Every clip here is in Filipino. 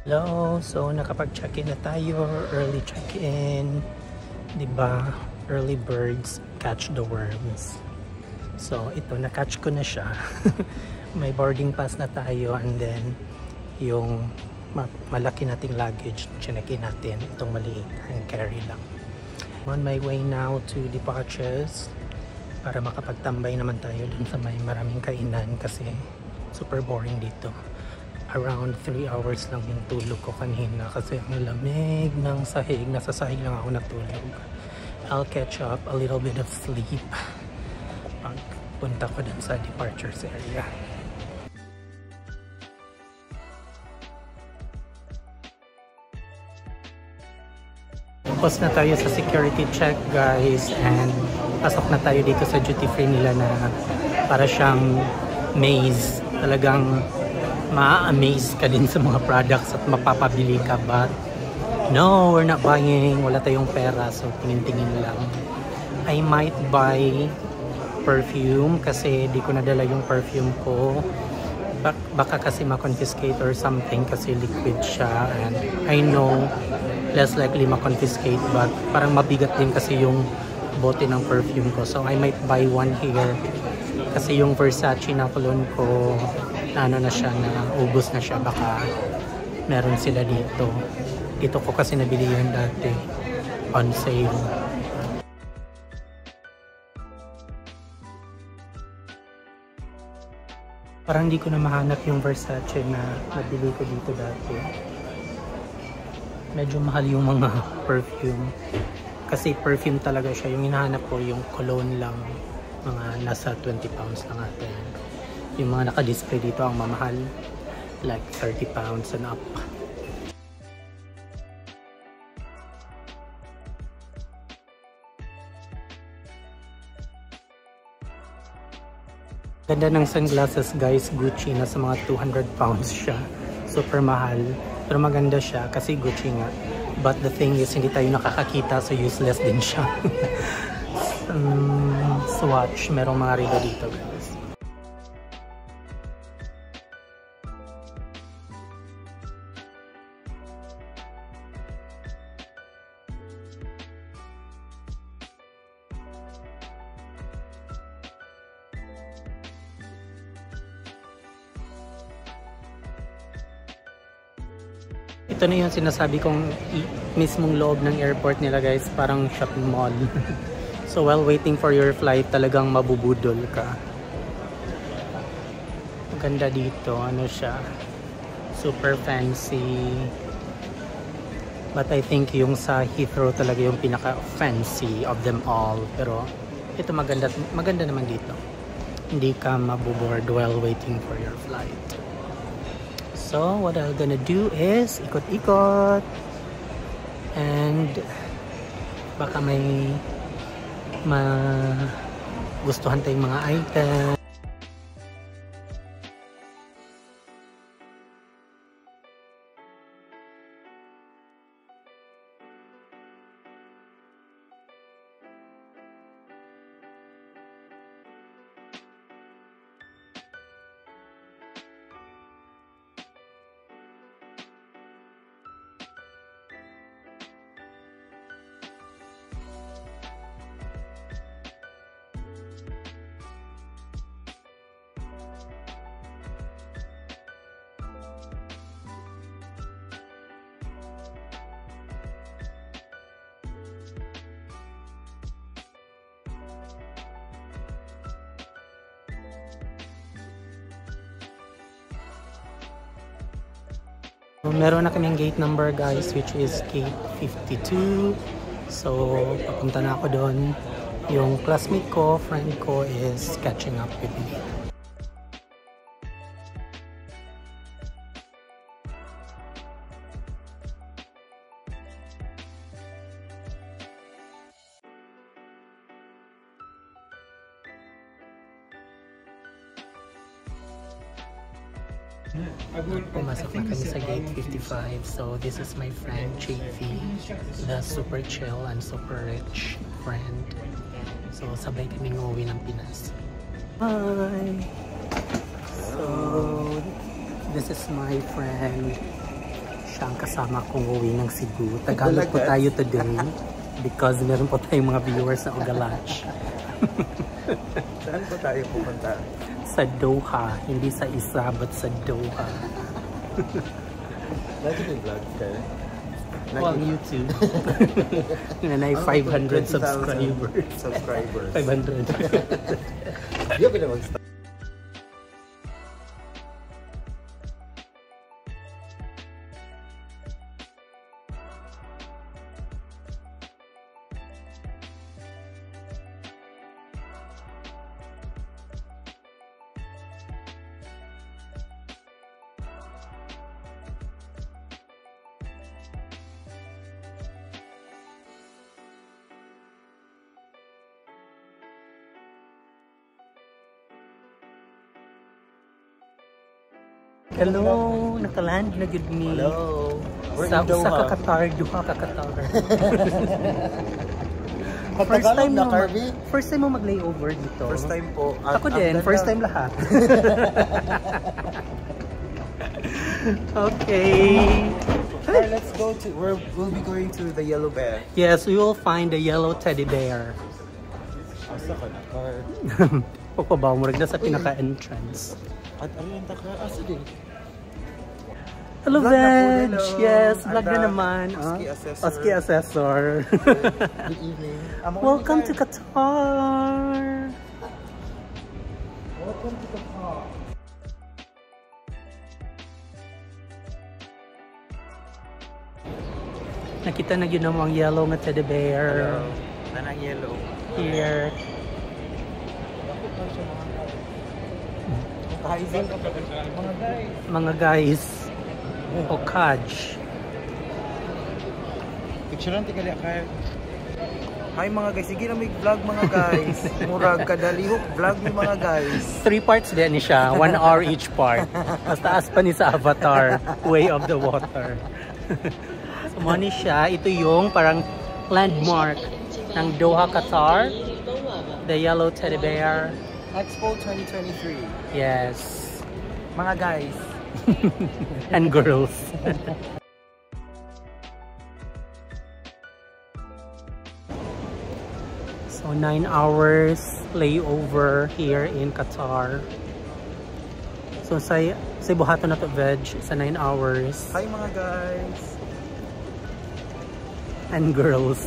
Hello, so nakapag-check-in na tayo, early check-in, 'di ba? Early birds catch the worms. So ito, na-catch ko na siya. May boarding pass na tayo, and then yung malaki nating luggage, chinekin natin, itong maliit, hand carry lang. On my way now to departures para makapagtambay naman tayo dun sa may maraming kainan kasi super boring dito. Around 3 hours lang yung tulog ko kanina kasi ang lamig ng sahig. Nasa sahig lang ako natulog. I'll catch up a little bit of sleep pag punta ko dun sa departures area. Tapos na tayo sa security check, guys, and pasok na tayo dito sa duty free nila na para siyang maze. Talagang ma-amaze ka din sa mga products at mapapabili ka, but no, we're not buying, wala tayong pera, so tingin-tingin lang. I might buy perfume kasi di ko nadala yung perfume ko. Baka kasi ma-confiscate or something kasi liquid siya, and I know less likely ma-confiscate, but parang mabigat din kasi yung bote ng perfume ko, so I might buy one here kasi yung Versace na cologne ko na ano na siya, na ubos na siya, baka meron sila dito. Dito ko kasi nabili yun dati on sale. Parang hindi ko na mahanap yung Versace na nabili ko dito dati. Medyo mahal yung mga perfume kasi perfume talaga siya. Yung hinahanap ko yung cologne lang, mga nasa 20 pounds lang ata yan. Yung mga naka-display dito ang mamahal, like 30 pounds and up. Ganda ng sunglasses, guys. Gucci, nasa mga 200 pounds siya. Super mahal. Pero maganda siya kasi Gucci nga. But the thing is, hindi tayo nakakakita, so useless din siya. Swatch, merong mga rilo dito, guys. Ito na yung sinasabi kong mismong loob ng airport nila, guys, parang shopping mall. So while waiting for your flight, talagang mabubudol ka. Maganda dito, ano siya, super fancy. But I think yung sa Heathrow talaga yung pinaka fancy of them all. Pero ito maganda naman dito. Hindi ka mabuboard while waiting for your flight. So what I'm gonna do is ikot-ikot, and baka may gustuhan tayong mga items. Meron na kaming gate number, guys, which is gate 52. So papunta na ako doon. Yung classmate ko, friend ko, is catching up with me. Pumasok na kami sa gate 55. So this is my friend JV, the super chill and super rich friend. So sabay kaming uuwi ng Pinas. Hi! So this is my friend. siya ang kasama kong uwi ng Cebu. Tagalog po tayo today because meron po tayong mga viewers na Ugalach. Saan po tayo pupunta? Sa Doha. Hindi sa isa, but sa Doha. Lagi may vlog ka? On YouTube. And I 500 subscribers. 500. Di ba na mag-start? Hello, nakaland na good me. Hello. Sa Qatar, Doha ka Qatar. First time mo mag-layover dito. First time po. Ako din, first time lahat. Okay. Alright, let's go to, we'll be going to the Yellow Bear. Yes, we will find the yellow teddy bear. Asa ka na, car? Pagpabaw mo rin na sa pinaka-entrance. At ano yung taka? Asa din? Hello, Vlog na po, Veg! hello. Yes, vlog na naman. Oski Assessor. Oski Assessor. Good evening. Welcome to Qatar! Welcome to Qatar. Nakita na yun ang yellow na teddy bear. Hello. Nanang yellow. Here. Mga guys. O Kaj. Picture lang tigali kayo. Hi mga guys, sige na may vlog mga guys. Murag kadalihok vlog ni mga guys. 3 parts din ni siya, 1 hour each part. Mas taas pa ni sa Avatar, Way of the Water. So money siya, ito yung parang landmark ng Doha, Qatar. The yellow teddy bear. Expo 2023. Yes. Mga guys. And girls. So 9 hours layover here in Qatar. So sa buhaton na to Veg sa 9 hours. Hi mga guys. And girls.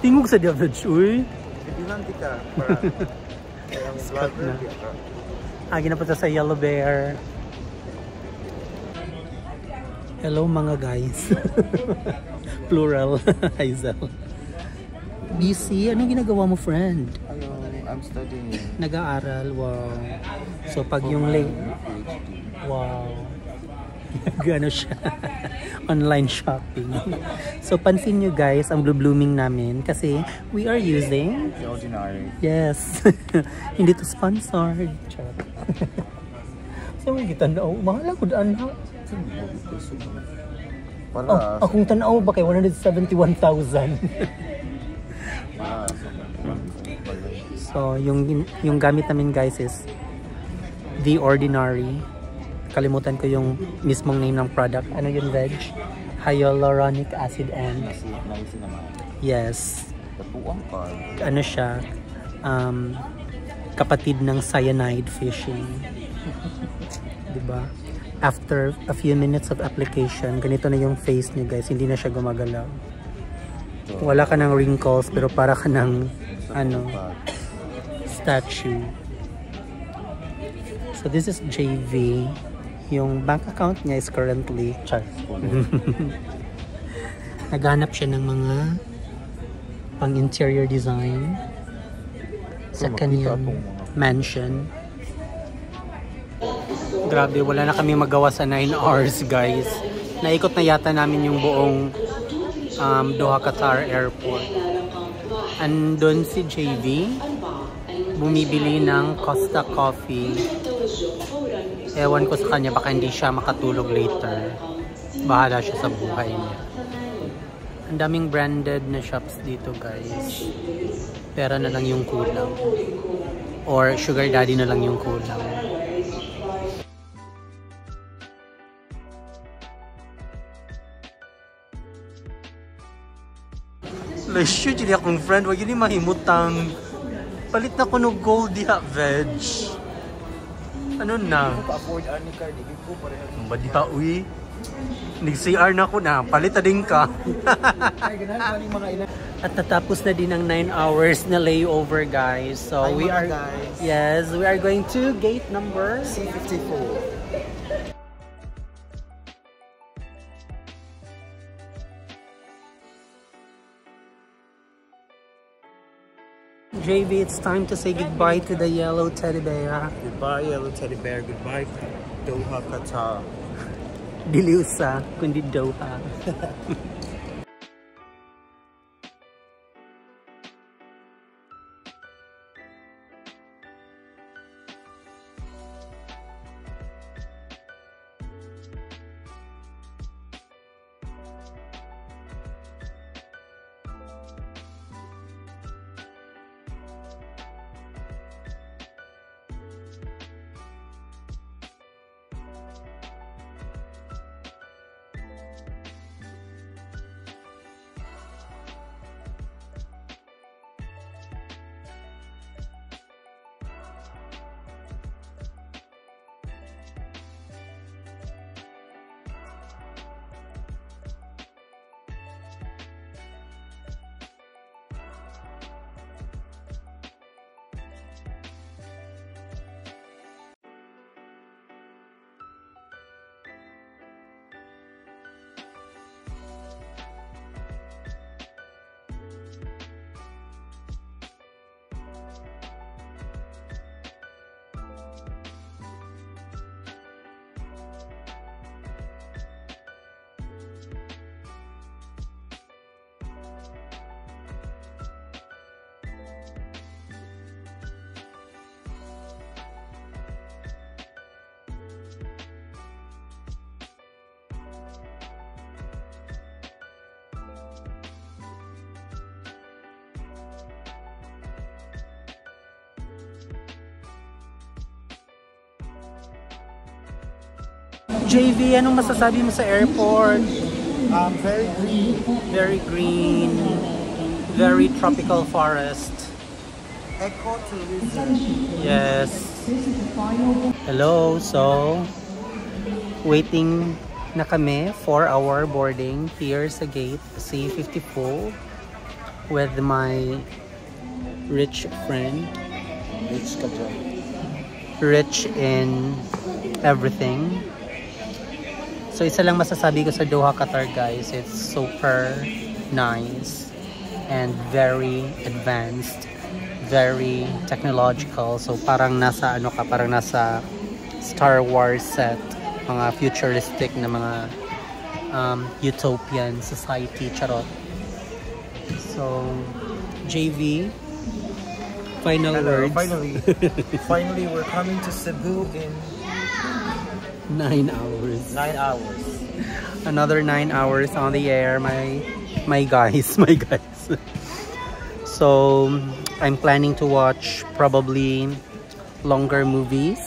Tingog sa dia Veg, uy. Bibilang kita para kaya ang vlogger kita. Agi na po sa Yellow Bear. Hello mga guys. Plural. Hazel. Busy? Anong ginagawa mo, friend? I'm studying. Nag-aaral? Wow. So pag yung late... Wow. Gano siya. Online shopping. So pansin nyo guys, ang blue blooming namin kasi we are using... The Ordinary. Yes. Hindi to sponsored. Charot. So may gitanaw. Mahal ako daan ha. Oh, akong tanaw ba kay 171,000. So yung gamit namin guys is The Ordinary. Kalimutan ko yung mismong name ng product. Ano yun, Veg? Hyaluronic acid and... Yes. Ano siya? Kapatid ng cyanide fishing. Diba? After a few minutes of application, ganito na yung face niyo guys. Hindi na siya gumagalaw. Wala ka ng wrinkles pero para ka ng ano, statue. So this is JV. Yung bank account niya is currently naghanap siya ng mga pang interior design sa kanyang mansion. Grabe, wala na kami magawa sa 9 hours guys. Naikot na yata namin yung buong Doha Qatar Airport. Andun si JV bumibili ng Costa Coffee. Ewan ko sa kanya, baka hindi siya makatulog later. Bahala siya sa buhay niya. Ang daming branded na shops dito guys. Pera na lang yung kulang. Or sugar daddy na lang yung kulang. Presyo dili akong friend, wag yun mahimutang. Palit na ko no gold diha, veg. Ano na? Ako pa-afford ani card, di ko pareha. Badi pa, uy. Nag-CR na ko na, palit na din ka. Ay, ganahan pa mga ilan. At natapos na din ang 9 hours na layover, guys. So Hi, we mga are, guys. yes, we are going to gate number C54. JV, it's time to say goodbye to the yellow teddy bear. Goodbye, yellow teddy bear. Goodbye, Doha, Qatar. Dili usa, kundi Doha. JV, anong masasabi mo sa airport? Very green. Very green, very tropical forest. Eco tourism. Yes. Hello, so waiting na kami for our boarding here sa gate C54 with my rich friend. Rich Qatar. Rich in everything. So isa lang masasabi ko sa Doha, Qatar, guys, it's super nice and very advanced, very technological. So parang nasa ano ka, parang nasa Star Wars set, mga futuristic na mga utopian society, charot. So JV, final words. Finally, we're coming to Cebu in 9 hours. 9 hours. Another 9 hours on the air, my guys, my guys. So I'm planning to watch probably longer movies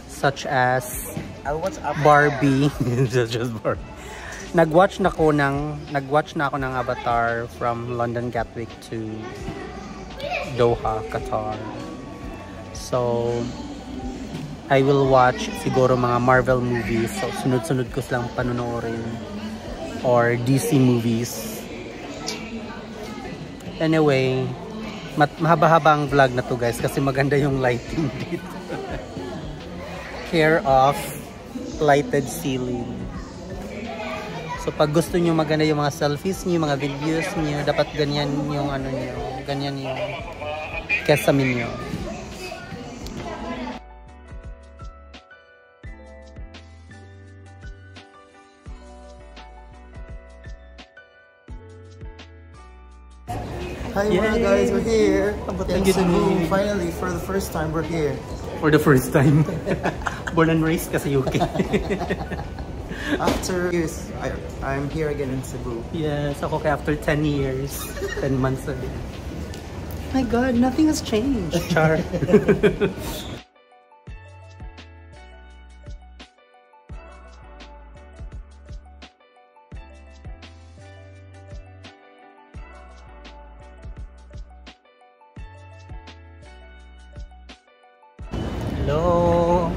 such as I'll watch Barbie. just Barbie. Nag-watch na ako ng Avatar from London Gatwick to Doha, Qatar. So I will watch siguro mga Marvel movies. So sunod-sunod ko silang panonoorin, or DC movies. Anyway, mahaba-haba ang vlog na to, guys, kasi maganda yung lighting dito. Care of lighted ceiling. So pag gusto niyo maganda yung mga selfies niyo, mga videos niyo, dapat ganyan yung ano niyo, ganyan yung kesame niyo. Hi mga guys, we're here. Thank In you to Cebu. me. Finally, for the first time, we're here. For the first time. Born and raised kasi UK. After years, I'm here again in Cebu. Yes, ako kaya after 10 years, 10 months na din. My God, nothing has changed. Char. Hello.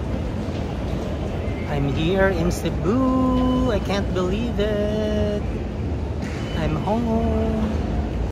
I'm here in Cebu. I can't believe it. I'm home.